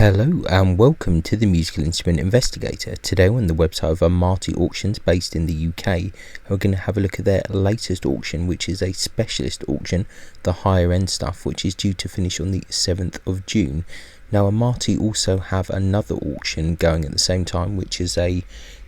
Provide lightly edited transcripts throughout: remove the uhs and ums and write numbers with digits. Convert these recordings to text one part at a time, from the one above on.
Hello and welcome to the Musical Instrument Investigator. Today we're on the website of Amati Auctions based in the UK, and we're going to have a look at their latest auction, which is a specialist auction, the higher end stuff, which is due to finish on the 7th of June. Now Amati also have another auction going at the same time, which is a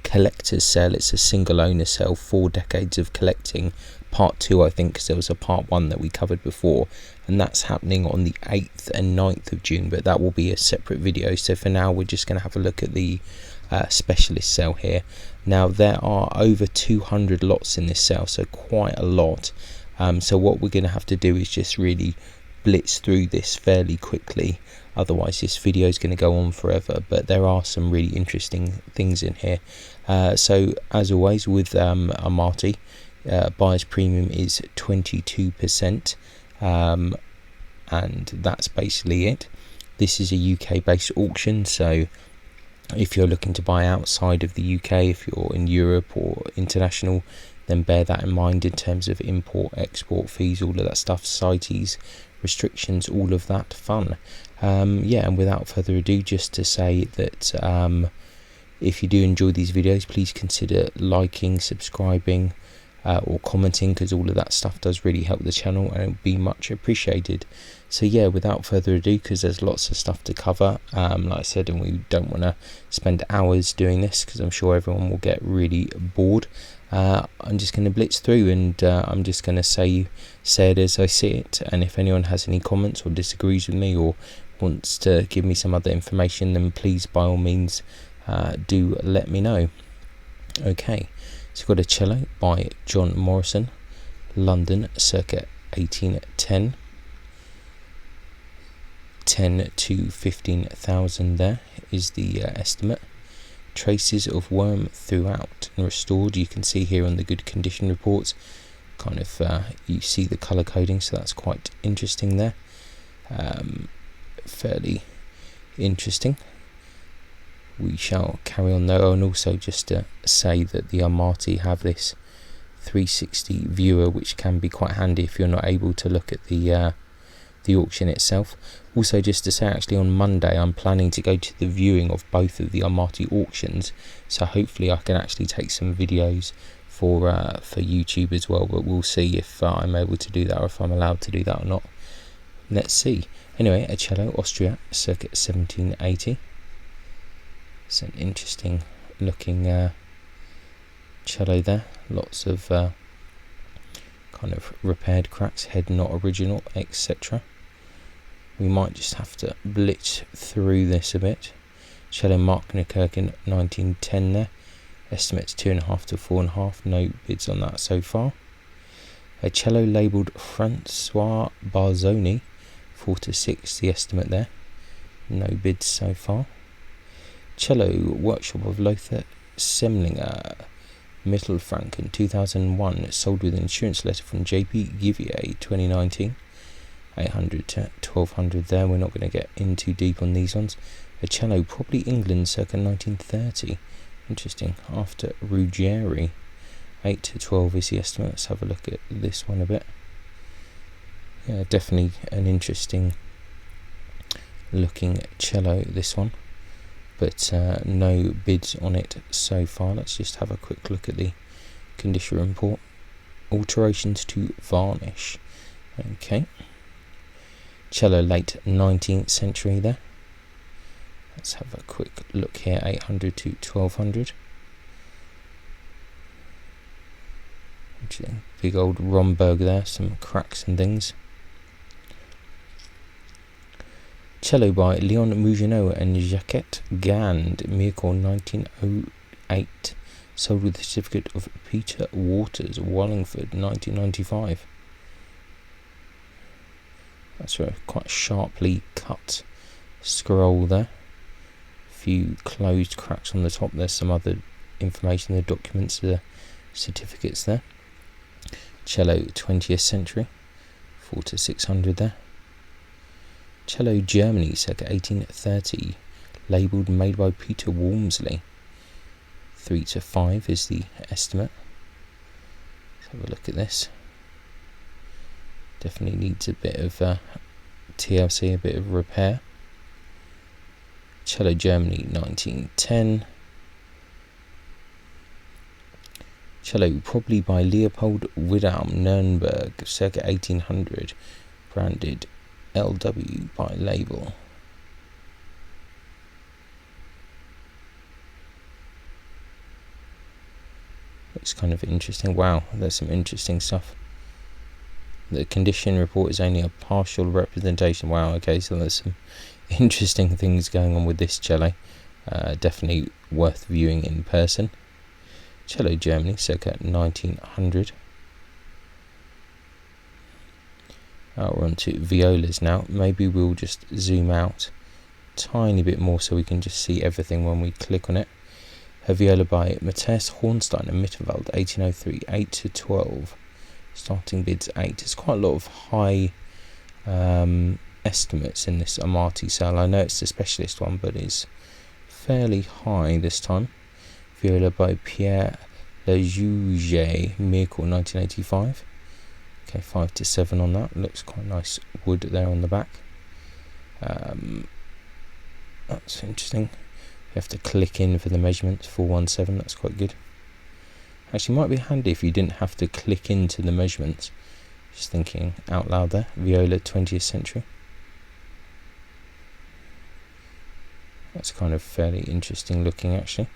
collector's sale. It's a single owner sale, 4 decades of collecting, part 2 I think, because there was a part 1 that we covered before, and that's happening on the 8th and 9th of June, but that will be a separate video. So for now we're just going to have a look at the specialist sale here. Now there are over 200 lots in this sale, so quite a lot. So what we're going to have to do is just really blitz through this fairly quickly, otherwise this video is going to go on forever, but there are some really interesting things in here. So as always with Amati, buyer's premium is 22%, and that's basically it. This is a UK based auction, so if you're looking to buy outside of the UK, if you're in Europe or international, then bear that in mind in terms of import, export fees, all of that stuff, CITES, restrictions, all of that fun. Yeah, and without further ado, just to say that if you do enjoy these videos, please consider liking, subscribing, or commenting, because all of that stuff does really help the channel and it would be much appreciated. So yeah, without further ado, because there's lots of stuff to cover, like I said, and we don't want to spend hours doing this because I'm sure everyone will get really bored. I'm just going to blitz through, and I'm just going to say it as I see it, and if anyone has any comments or disagrees with me or wants to give me some other information, then please by all means do let me know. Okay, so we've got a cello by John Morrison, London, circa 1810. 10 to 15,000 there is the estimate. Traces of worm throughout and restored. You can see here on the good condition reports, kind of you see the color coding, so that's quite interesting there. Fairly interesting. We shall carry on though, and also just to say that the Amati have this 360 viewer, which can be quite handy if you're not able to look at the auction itself. Also just to say, actually on Monday I'm planning to go to the viewing of both of the Amati auctions, so hopefully I can actually take some videos for YouTube as well, but we'll see if I'm able to do that or if I'm allowed to do that or not. Let's see. Anyway, a cello, Austria, circa 1780. It's an interesting looking cello there, lots of kind of repaired cracks, head not original, etc. We might just have to blitz through this a bit. Cello Mark Nukirkin, 1910 there, estimates 2.5 to 4.5, no bids on that so far. A cello labelled Francois Barzoni, 4 to 6, the estimate there, no bids so far. Cello Workshop of Lothar Semlinger, Mittelfranken, 2001, sold with an insurance letter from JP Givier, 2019. 800 to 1200 there. We're not going to get in too deep on these ones. A cello, probably England, circa 1930. Interesting. After Ruggieri, 8 to 12 is the estimate. Let's have a look at this one a bit. Yeah, definitely an interesting looking cello, this one, but no bids on it so far. Let's just have a quick look at the condition report. Alterations to varnish. Okay. Cello late 19th century there. Let's have a quick look here. 800 to 1200. Big old Romberg there, some cracks and things. Cello by Leon Mougenot and Jacquette Gand, Miracle, 1908. Sold with a certificate of Peter Waters, Wallingford, 1995. That's a quite sharply cut scroll there. A few closed cracks on the top. There's some other information, the documents, the certificates there. Cello 20th century, 4 to 600 there. Cello Germany, circa 1830, labelled made by Peter Walmsley. 3 to 5 is the estimate. Let's have a look at this. Definitely needs a bit of TLC, a bit of repair. Cello Germany 1910. Cello probably by Leopold Widam, Nuremberg, circa 1800, branded LW by label. Looks kind of interesting. Wow, there's some interesting stuff. The condition report is only a partial representation. Wow, okay, so there's some interesting things going on with this cello. Definitely worth viewing in person. Cello Germany, circa 1900. We're on to violas now. Maybe we'll just zoom out a tiny bit more so we can just see everything when we click on it. A viola by Matthias Hornstein and Mitterwald, 1803, 8 to 12. Starting bids 8. It's quite a lot of high estimates in this Amati sale. I know it's the specialist one, but it's fairly high this time. Viola by Pierre Lejuge, Miracle, 1985. Okay, 5 to 7 on that. Looks quite nice wood there on the back. That's interesting. You have to click in for the measurements. 417. That's quite good. Actually, might be handy if you didn't have to click into the measurements. Just thinking out loud there. Viola, 20th century. That's kind of fairly interesting looking, actually.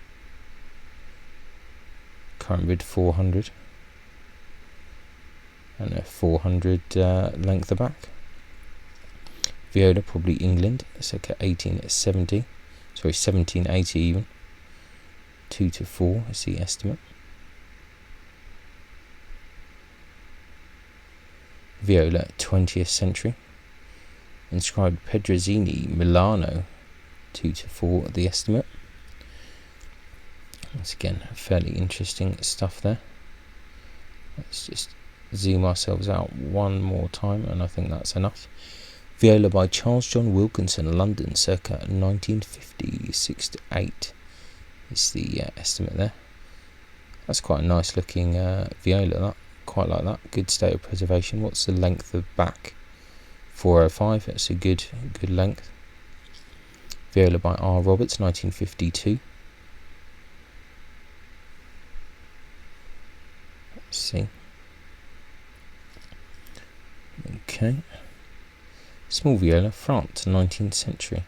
Current bid 400. And a 400 length of back. Viola, probably England, circa 1870. Sorry, 1780 even. 2 to 4 is the estimate. Viola, 20th century. Inscribed Pedrozzini, Milano, 2 to 4 the estimate. Once again, fairly interesting stuff there. Let's just zoom ourselves out one more time, and I think that's enough. Viola by Charles John Wilkinson, London, circa 1950, 6 to 8 is the estimate there. That's quite a nice looking viola, that. Quite like that. Good state of preservation. What's the length of back? 405. That's a good length. Viola by R. Roberts, 1952. Let's see. Okay. Small viola, France, 19th century.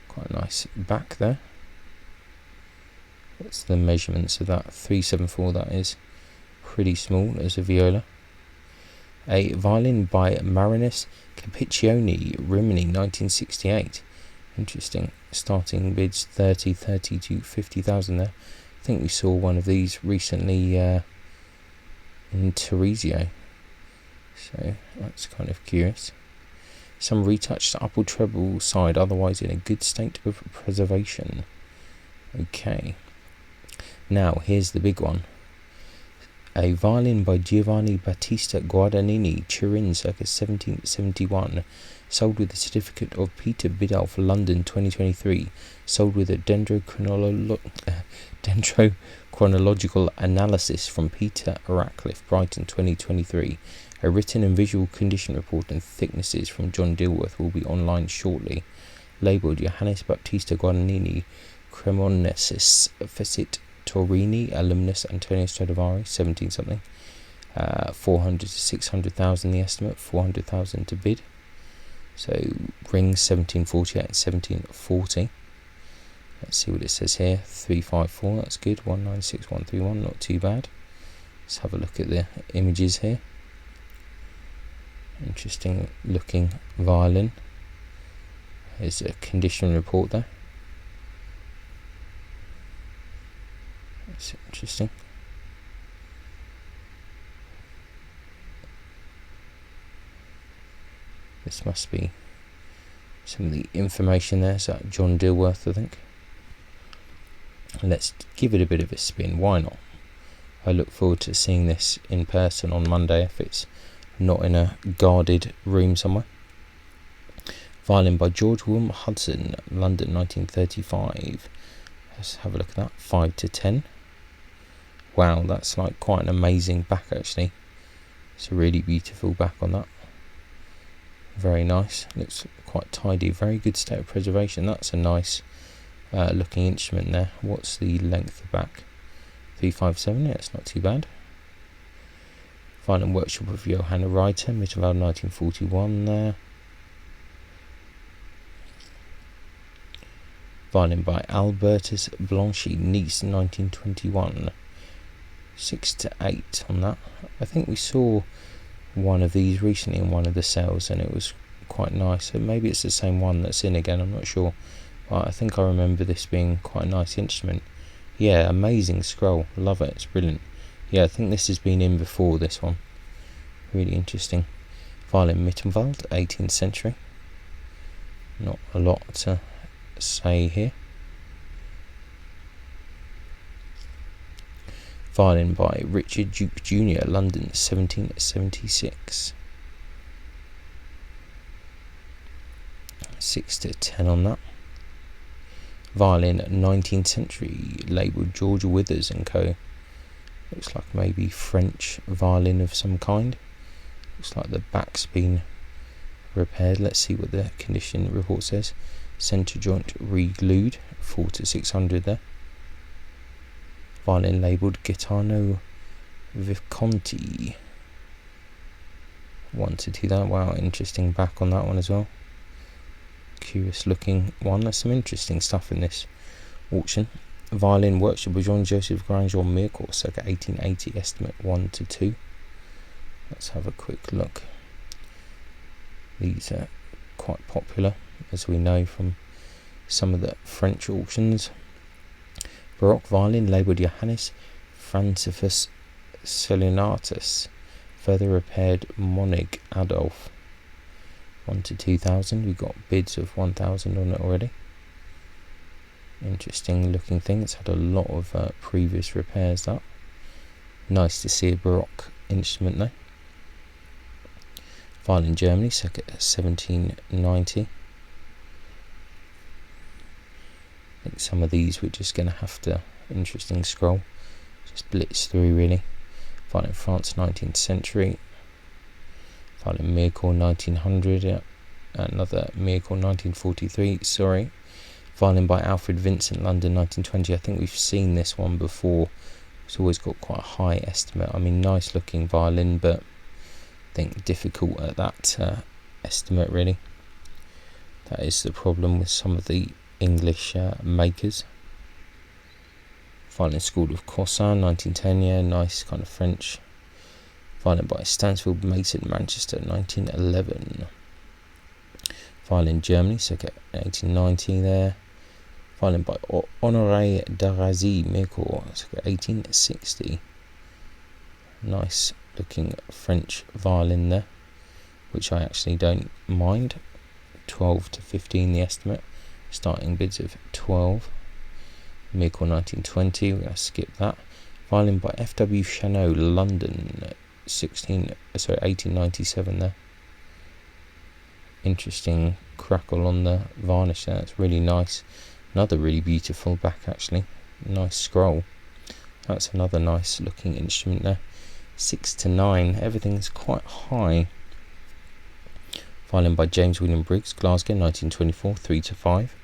Quite a nice back there. What's the measurements of that? 374, that is pretty small as a viola. A violin by Marinus Capiccioni, Rimini, 1968. Interesting. Starting bids 30 to 50,000 there. I think we saw one of these recently in Teresio. So that's kind of curious. Some retouched upper treble side, otherwise in a good state of preservation. Okay. Now, here's the big one. A violin by Giovanni Battista Guadagnini, Turin, circa 1771. Sold with a certificate of Peter Biddulph, London, 2023. Sold with a dendrochronological analysis from Peter Ratcliffe, Brighton, 2023. A written and visual condition report and thicknesses from John Dilworth will be online shortly. Labelled Johannes Battista Guadagnini, Cremonensis Fecit Torini, alumnus Antonio Stradivari, 17 something. 400 to 600,000 the estimate, 400,000 to bid. So rings 1748 and 1740. Let's see what it says here. 354, that's good. 196131, not too bad. Let's have a look at the images here. Interesting looking violin. There's a condition report there. That's interesting. This must be some of the information there. So John Dilworth, I think. Let's give it a bit of a spin. Why not? I look forward to seeing this in person on Monday if it's not in a guarded room somewhere. Violin by George William Hudson, London, 1935. Let's have a look at that. 5 to 10. Wow, that's like quite an amazing back actually. It's a really beautiful back on that. Very nice. Looks quite tidy. Very good state of preservation. That's a nice looking instrument there. What's the length of back? 357. Yeah, it's not too bad. Violin workshop of Johanna Reiter, Mittenwald 1941 there. Violin by Albertus Blanchy, Nice 1921. 6 to 8 on that. I think we saw one of these recently in one of the sales and it was quite nice. So maybe it's the same one that's in again, I'm not sure. But I think I remember this being quite a nice instrument. Yeah, amazing scroll. Love it, it's brilliant. Yeah, I think this has been in before, this one. Really interesting. Violin Mittenwald, 18th century. Not a lot to say here. Violin by Richard Duke Jr., London, 1776. 6 to 10 on that. Violin, 19th century, labelled George Withers and Co. Looks like maybe French violin of some kind. Looks like the back's been repaired. Let's see what the condition report says. Centre joint re-glued, 4 to 600 there. Violin labelled Gaetano Visconti, 1 to 2 that. Wow, interesting back on that one as well. Curious looking one. There's some interesting stuff in this auction. Violin workshop of Jean-Joseph Granger Mircore, circa 1880, estimate 1 to 2. Let's have a quick look. These are quite popular, as we know from some of the French auctions. Baroque violin labelled Johannes Franciscus Celinatus, further repaired Monig Adolf, 1 to 2000. We've got bids of 1000 on it already. Interesting looking thing. It's had a lot of previous repairs up. Nice to see a Baroque instrument though. Violin Germany, circa 1790. I think some of these we're just going to have to, interesting scroll, just blitz through really. Violin France, 19th century. Violin Mircore, 1900. Yeah. Another Mircore, 1943. Sorry. Violin by Alfred Vincent, London, 1920. I think we've seen this one before. It's always got quite a high estimate. I mean, nice looking violin, but I think difficult at that estimate really. That is the problem with some of the English makers. Violin School of Corsin, 1910, yeah, nice kind of French. Violin by Stansfield Mason, Manchester, 1911. Violin Germany, circa 1890 there. Violin by Honoré Darazi, Mircore, circa 1860. Nice looking French violin there, which I actually don't mind. 12 to 15 the estimate. Starting bids of 12. Mircore 1920, we're going to skip that. Violin by F.W. Chanot, London, 1897 there. Interesting crackle on the varnish there, it's really nice. Another really beautiful back actually. Nice scroll. That's another nice looking instrument there. 6 to 9, everything's quite high. Violin by James William Briggs, Glasgow, 1924, 3 to 5.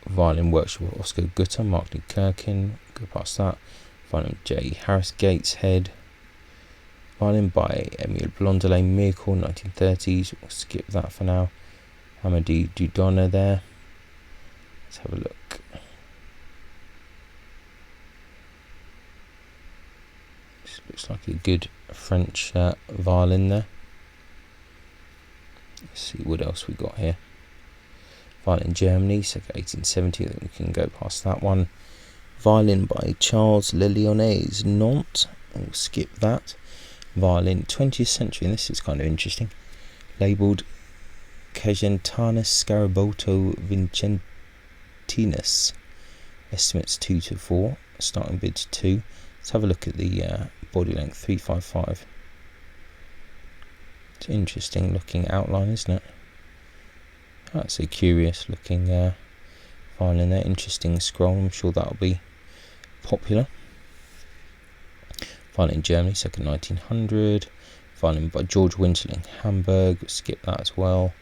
Violin workshop of Oscar Gutter, Mark Lee Kirkin, go past that. Violin J. Harris Gateshead. Violin by Emile Blondelet, Mircore, 1930s, we'll skip that for now. Amadi Dudonna there. Let's have a look. This looks like a good French violin there. Let's see what else we got here. Violin Germany, circa 1870, I think we can go past that one. Violin by Charles Le Lyonnais, Nantes, we'll skip that. Violin 20th century, and this is kind of interesting. Labelled Cajentanus Scarabolto Vincentinus. Estimates 2 to 4, starting bids 2. Let's have a look at the body length, 355. It's an interesting looking outline, isn't it? That's a curious looking violin there. Interesting scroll, I'm sure that'll be popular. Violin Germany, circa 1900. Violin by George Winterling, Hamburg, skip that as well.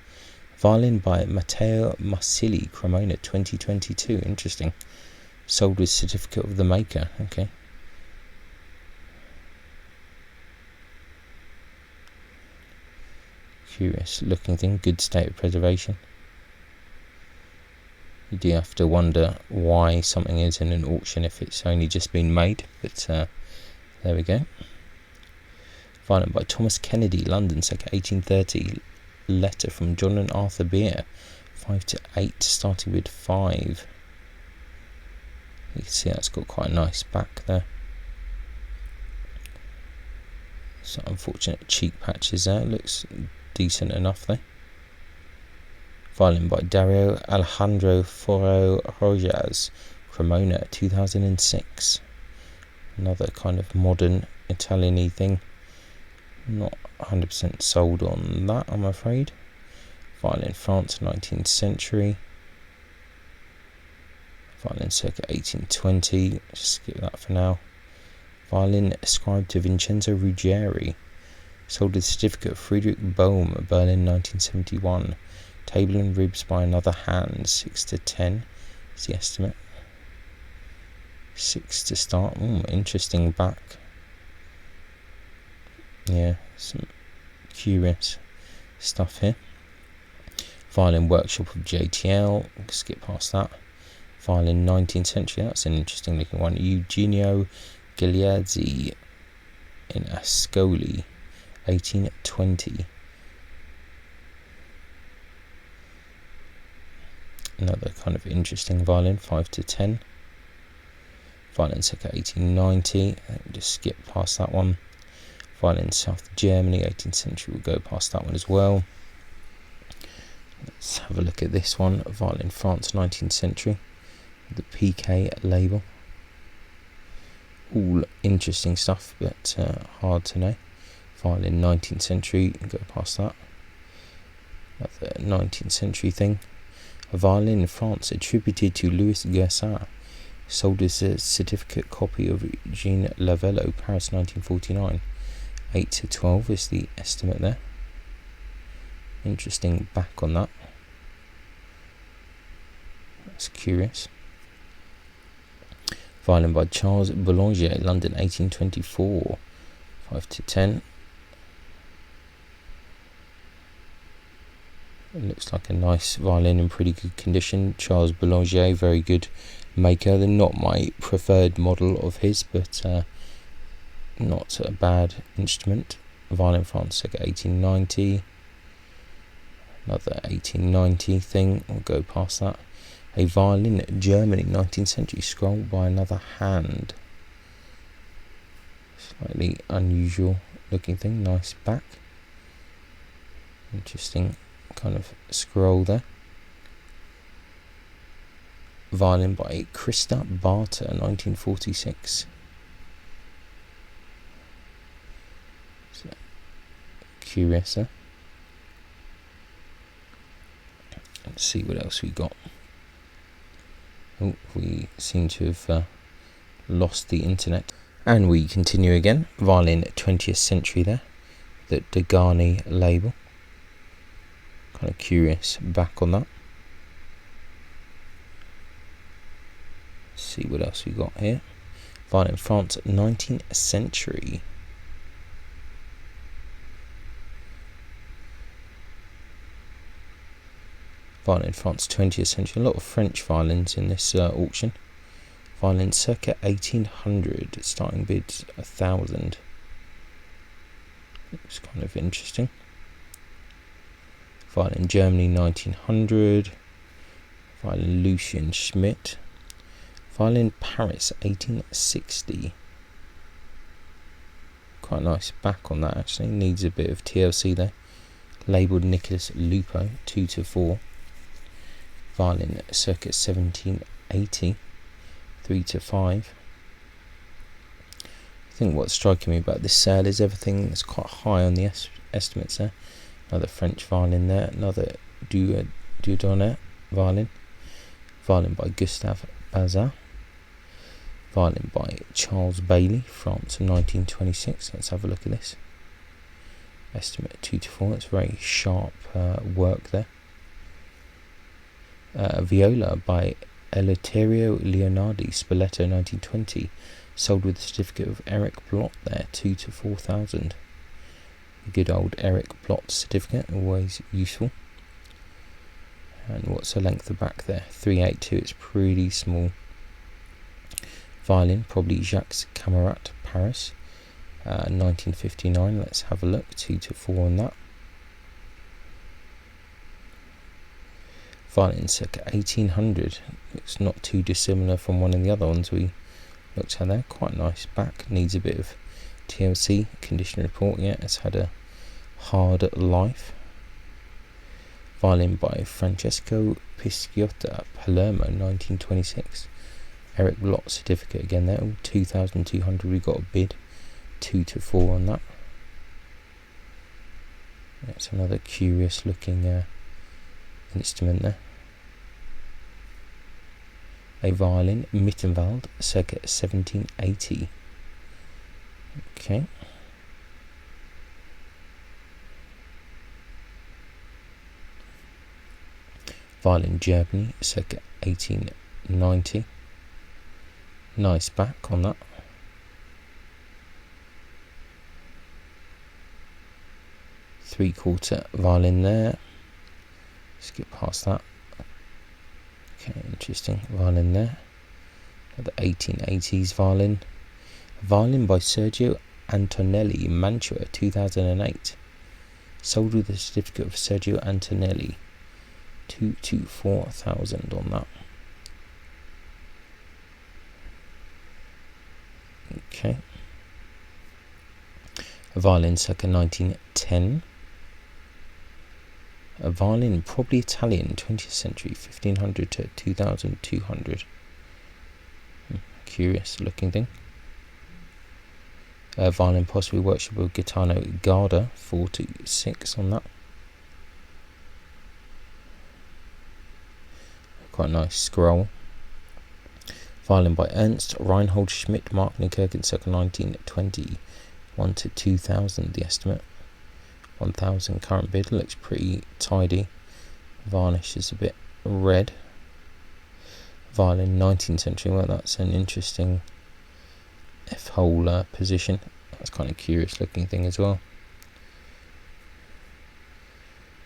Violin by Matteo Marsili, Cremona, 2022, interesting. Sold with certificate of the maker, okay. Curious looking thing, good state of preservation. You do have to wonder why something is in an auction if it's only just been made, but there we go. Violin by Thomas Kennedy, London, circa 1830. Letter from John and Arthur Beer, 5 to 8, starting with 5. You can see that's got quite a nice back there. Some unfortunate cheek patches there, looks decent enough though. Violin by Dario Alejandro Foro Rojas, Cremona, 2006. Another kind of modern Italian-y thing. Not 100% sold on that, I'm afraid. Violin France, 19th century. Violin circa 1820. Just skip that for now. Violin ascribed to Vincenzo Ruggieri. Sold with certificate of Friedrich Bohm, Berlin, 1971. Table and ribs by another hand, 6 to 10 is the estimate. 6 to start. Interesting back. Yeah, some curious stuff here. Violin workshop of JTL, skip past that. Violin 19th century, that's an interesting looking one. Eugenio Gigliazzi in Ascoli, 1820. Another kind of interesting violin, 5 to 10. Violin circa 1890, just skip past that one. Violin South Germany, 18th century, we'll go past that one as well. Let's have a look at this one. Violin France, 19th century, the PK label. All interesting stuff, but hard to know. Violin 19th century, go past that. Another 19th century thing. A violin in France attributed to Louis Gersat, sold as a certificate copy of Jean Lavello, Paris, 1949. 8 to 12 is the estimate there. Interesting back on that. That's curious. Violin by Charles Boulanger, London, 1824. 5 to 10. It looks like a nice violin in pretty good condition. Charles Boulanger, very good maker. They're not my preferred model of his, but not a bad instrument. Violin France, circa 1890. Another 1890 thing, we'll go past that. A violin Germany, 19th century, scroll by another hand. Slightly unusual looking thing, nice back. Interesting kind of scroll there. Violin by Christa Barter, 1946. So, curious there. Let's see what else we got. Oh, we seem to have lost the internet. And we continue again. Violin 20th century there. The Degani label. Kind of curious back on that. Let's see what else we got here. Violin France, 19th century. Violin France, 20th century. A lot of French violins in this auction. Violin circa 1800, starting bid 1,000. Looks kind of interesting. Violin Germany, 1900. Violin Lucien Schmidt. Violin Paris, 1860. Quite nice back on that actually. Needs a bit of TLC there. Labelled Nicholas Lupo, 2 to 4. Violin circa 1780, 3 to 5. I think what's striking me about this sale is everything that's quite high on the estimates there. Another French violin there, another Dieudonné violin. Violin by Gustave Bazin. Violin by Charles Bailey, France, 1926. Let's have a look at this. Estimate 2 to 4. It's very sharp work there. Viola by Eleuterio Leonardi, Spoleto, 1920. Sold with a certificate of Eric Blott there, 2 to 4,000. Good old Eric Blott certificate, always useful. And what's the length of back there? 382. It's pretty small. Violin, probably Jacques Camerat, Paris, 1959. Let's have a look. 2 to 4 on that. Violin circa 1800. It's not too dissimilar from one of the other ones we looked at there. Quite nice back. Needs a bit of TLC, condition report. Yeah, it's had a hard life. Violin by Francesco Pisciotta, Palermo, 1926. Eric Blott certificate again there. 2,200. We got a bid. 2 to 4 on that. That's another curious looking instrument there. A violin, Mittenwald, circa 1780. Okay. Violin, Germany, circa 1890. Nice back on that. Three-quarter violin there. Skip past that. Okay, interesting. Violin there. The 1880s violin. Violin by Sergio Antonelli, Mantua, 2008. Sold with a certificate of Sergio Antonelli. 2 to 4,000 on that. Okay. A violin circa 1910. A violin, probably Italian, 20th century, 1500 to 2200. Curious looking thing. A violin, possibly workshop of Gaetano Garda, 4 to 6 on that. Quite a nice scroll. Violin by Ernst Reinhold Schmidt, Marknenkirchen, circa 1920. 1 to 2,000 the estimate. 1,000 current bid. Looks pretty tidy. Varnish is a bit red. Violin, 19th century. Well, that's an interesting F-hole position. That's kind of curious looking thing as well.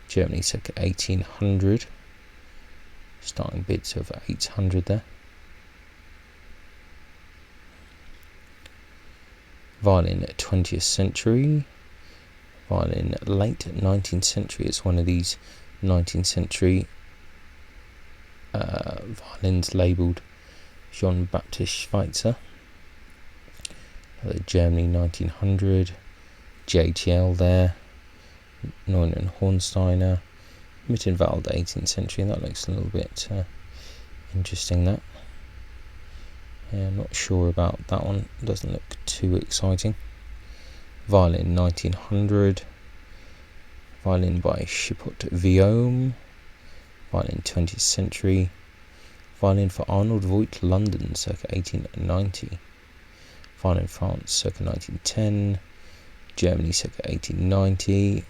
Germany, circa 1800. Starting bids of 800 there. Violin, 20th century. Violin, late 19th century. It's one of these 19th century violins labelled Jean-Baptiste Schweitzer. Germany, 1900. JTL there. Neumann Hornsteiner. Mittenwald, 18th century. That looks a little bit interesting, that. Yeah, I'm not sure about that one. Doesn't look too exciting. Violin, 1900. Violin by Chipot Viome. Violin, 20th century. Violin for Arnold Voigt, London, circa 1890. Violin, France, circa 1910. Germany, circa 1890.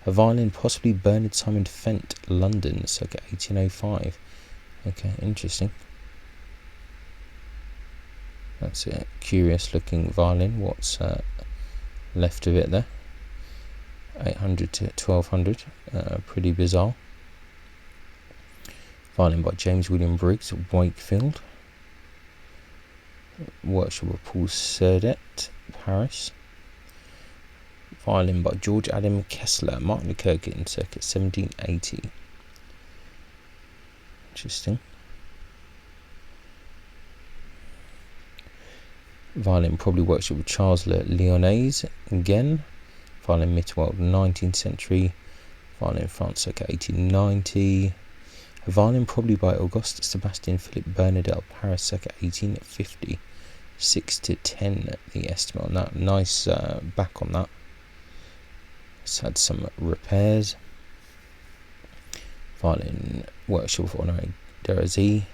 A violin, possibly Bernard Simon Fent, London, circa 1805. Okay, interesting. That's a curious looking violin. What's left of it there? 800 to 1200. Pretty bizarre. Violin by James William Briggs, Wakefield. Workshop of Paul Serdet, Paris. Violin by George Adam Kessler, Marknenkirchen, circa 1780. Interesting. Violin, probably workshop of Charles Lyonnaise again. Violin, Mittenwald, 19th century. Violin, France, circa 1890. A violin, probably by Auguste Sebastian Philippe Bernadette, Paris, circa 1850. 6 to 10 the estimate on that. Nice back on that. It's had some repairs. Violin, workshop of Honoré Derazy,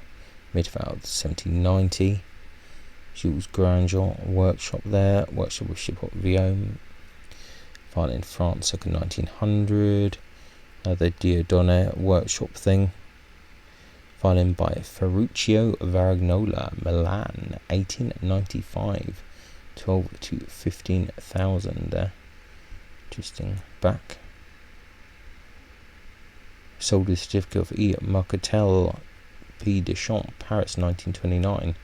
Mittenwald, 1790. Jules Granger workshop there. Workshop with Chipot Violin. Violin France, circa 1900. Another Dieudonné workshop thing. Violin by Ferruccio Varagnola, Milan, 1895. 12 to 15,000 there. Interesting back. Sold with certificate of E. Marcatel P. Deschamps, Paris, 1929.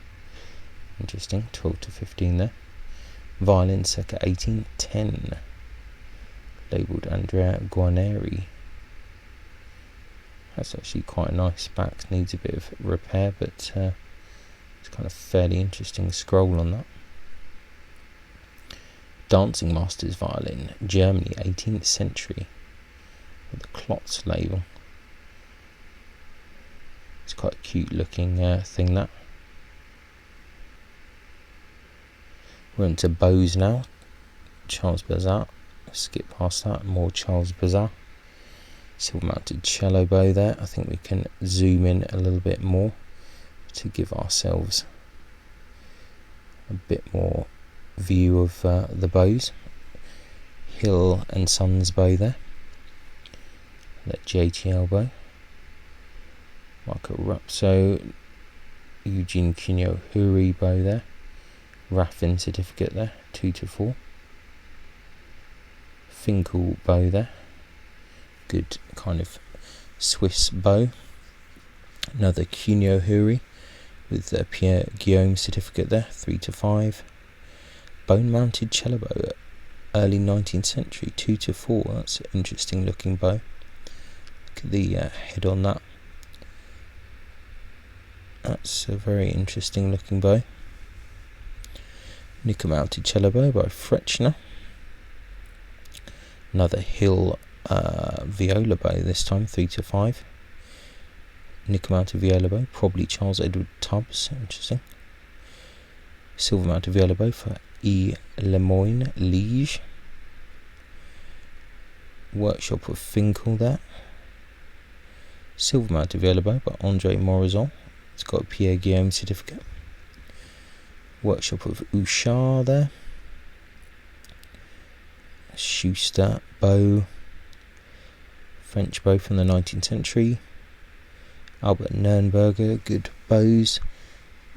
Interesting, 12 to 15 there. Violin, circa 1810. Labelled Andrea Guarneri. That's actually quite a nice back. Needs a bit of repair, but it's kind of fairly interesting scroll on that. Dancing Masters Violin, Germany, 18th century. With the Klotz label. It's quite a cute looking thing, that. We're into bows now. Charles Bazat. Skip past that. More Charles Bazat. Silver mounted cello bow there. I think we can zoom in a little bit more to give ourselves a bit more view of the bows. Hill and Sons bow there. That JTL bow. Marco Rapso, Eugene Cuneo Huri bow there. Raffin certificate there, 2 to 4. Finkel bow there. Good kind of Swiss bow. Another Cuneo Huri with Pierre Guillaume certificate there, 3 to 5. Bone mounted cello bow, early 19th century, 2 to 4. That's an interesting looking bow. Look at the head on that. That's a very interesting looking bow. Nickel mounted cello bow by Frechner. Another Hill viola bow this time, 3 to 5. Nickel mounted viola bow, probably Charles Edward Tubbs, interesting. Silver mounted viola bow for E. Lemoyne, Liege. Workshop of Finkel there. Silver mounted viola bow by Andre Morison. It's got a Pierre Guillaume certificate. Workshop of Ouchard there. Schuster bow. French bow from the 19th century. Albert Nürnberger, good bows.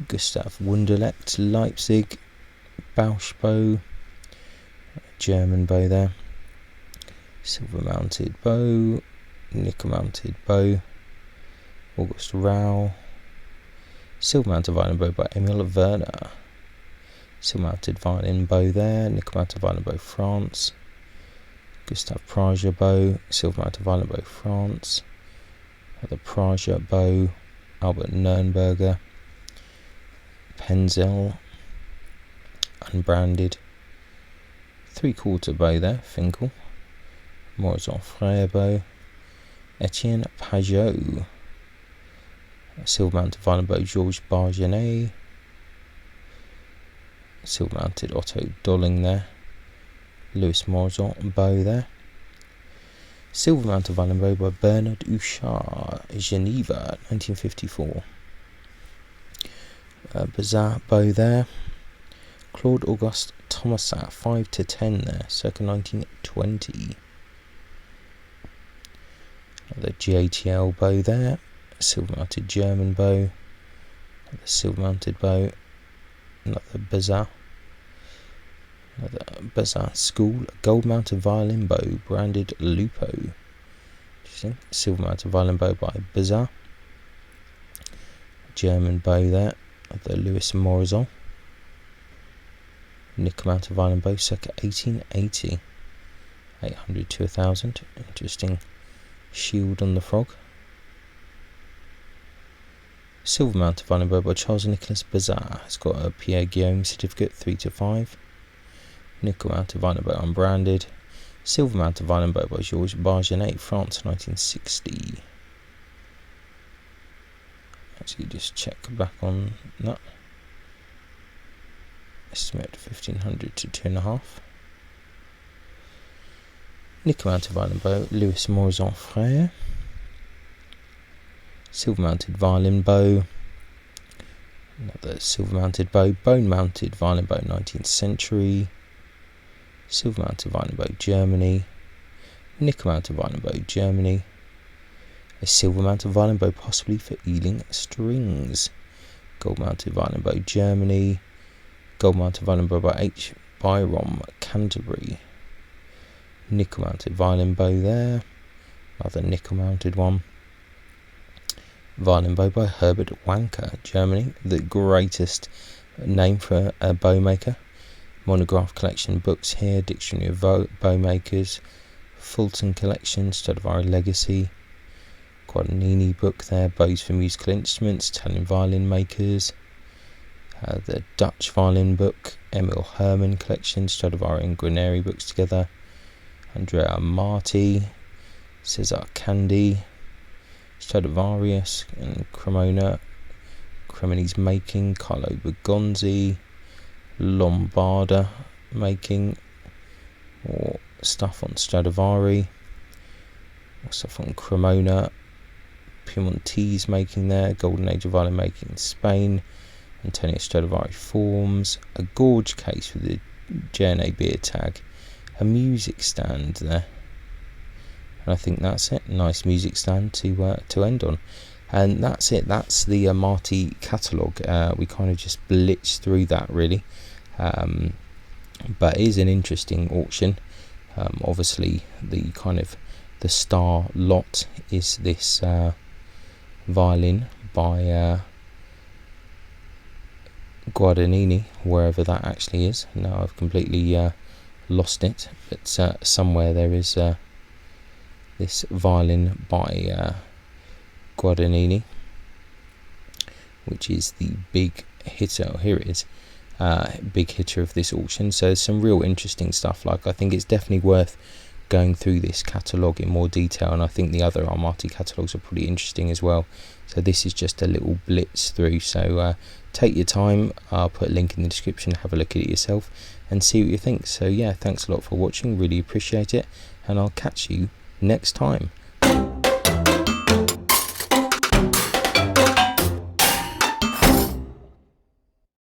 Gustav Wunderlect, Leipzig. Bausch bow. German bow there. Silver mounted bow. Nickel mounted bow. August Rau. Silver mounted violin bow by Emil Werner. Silver mounted violin bow there. Nickel mounted violin bow France. Gustav Prager bow. Silver mounted violin bow France. The Prager bow. Albert Nürnberger. Penzel. Unbranded. 3/4 bow there. Finkel. Morison Frère bow. Etienne Pajot. Silver mounted violin bow Georges Bargenet. Silver mounted Otto Dolling there. Louis Morison bow there. Silver mounted violin bow by Bernard Ouchard, Geneva, 1954. Bazar bow there. Claude Auguste Thomasin, 5 to 10 there, circa 1920. The GATL bow there. Silver mounted German bow. The silver mounted bow. Another Bazar. Another Bazar School. Gold mounted violin bow branded Lupo. Interesting. Silver mounted violin bow by Bazar. German bow there. The Louis Morison. Nickel mounted violin bow circa 1880. 800 to 1000. Interesting shield on the frog. Silver mounted violin bow by Charles Nicolas Bazar. It's got a Pierre Guillaume certificate, 3 to 5. Nickel mounted violin bow unbranded. Silver mounted violin bow by Georges Bargenet, France, 1960. Actually, just check back on that. Estimate 1500 to 2.5. Nickel mounted violin bow, Louis Morison Frère. Silver mounted violin bow. Another silver mounted bow, bone mounted violin bow, 19th century. Silver mounted violin bow, Germany. Nickel mounted violin bow, Germany. A silver mounted violin bow, possibly for Ealing strings. Gold mounted violin bow, Germany. Gold mounted violin bow by H. Byrom, Canterbury. Nickel mounted violin bow there. Another nickel mounted one. Violin bow by Herbert Wanker, Germany. The greatest name for a bow maker. Monograph collection books here. Dictionary of bow makers. Fulton collection. Stradivari Legacy. Guadagnini book there. Bows for musical instruments. Italian violin makers. The Dutch violin book. Emil Hermann collection. Stradivari and Guarneri books together. Andrea Amati. Cesar Candy. Stradivarius and Cremona. Cremonese making. Carlo Bergonzi. Lombarda making. More stuff on Stradivari. More stuff on Cremona. Piemontese making there. Golden Age of violin making in Spain. Antonio Stradivari forms. A gorge case with the JNA beer tag. A music stand there. And I think that's it. Nice music stand to end on. And that's it. That's the Amati catalogue. We kind of just blitzed through that really. But it is an interesting auction. Obviously, the star lot is this violin by Guadagnini, wherever that actually is. Now I've completely lost it, but somewhere there is this violin by Guadagnini, which is the big hitter. Oh, here it is. Big hitter of this auction. So there's some real interesting stuff. Like, I think it's definitely worth going through this catalogue in more detail, and I think the other Amati catalogues are pretty interesting as well. So this is just a little blitz through. So take your time. I'll put a link in the description. Have a look at it yourself and see what you think. So yeah, thanks a lot for watching. Really appreciate it, and I'll catch you next time.